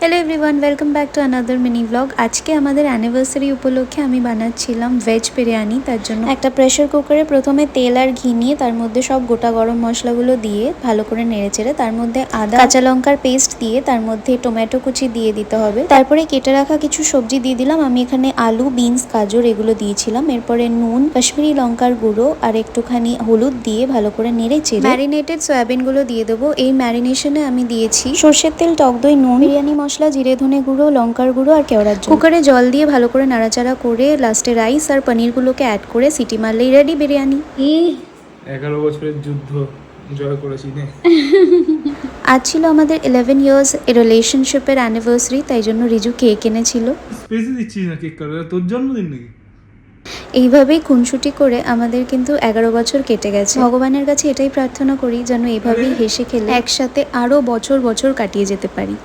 Hello everyone, welcome back to another mini blog. আজকে আমাদের anniversary উপলক্ষে আমি বানাচ্ছিলাম ভেজ বিরিয়ানি। তার জন্য একটা প্রেশার কুকারে প্রথমে তেল আর ঘি নিয়ে তার মধ্যে সব গোটা গরম মশলাগুলো দিয়ে ভালো করে নেড়েচেড়ে তার মধ্যে আদা কাঁচা লঙ্কার পেস্ট দিয়ে তার মধ্যে টমেটো কুচি দিয়ে দিতে হবে। তারপরে কেটে রাখা কিছু সবজি দিয়ে দিলাম। আমি এখানে আলু, বিনস, গাজর এগুলো দিয়েছিলাম। এরপরে নুন, কাশ্মীরি লঙ্কার গুঁড়ো আর একটুখানি হলুদ দিয়ে ভালো করে নেড়েচেড়ে ম্যারিনেটেড সয়াবিনগুলো দিয়ে দেবো। এই ম্যারিনেশনে আমি দিয়েছি সর্ষের তেল, টক দই, নুন, বিরিয়ানি মশলা, জিরে ধনে গুঁড়ো, লঙ্কার গুঁড়ো আর কেওড়ার জল। কুকারে জল দিয়ে ভালো করে নাড়াচাড়া করে লাস্টে রাইস আর পনিরগুলোকে অ্যাড করে সিটি মারলেই রেডি বিরিয়ানি। 11 বছরের যুদ্ধ জয় করেছি নে। আজ ছিল আমাদের 11 ইয়ার্স রিলেশনশিপের অ্যানিভার্সারি, তাই জন্য রিজু কেক এনেছিল। স্পেসে দিচ্ছিস না কেক কাটার, তোর জন্মদিন নাকি? এইভাবেই খুনসুটি করে আমাদের কিন্তু 11 বছর কেটে গেছে। ভগবানের কাছে এটাই প্রার্থনা করি যেন এভাবেই হেসে খেলে একসাথে আরো বছর বছর কাটিয়ে যেতে পারি।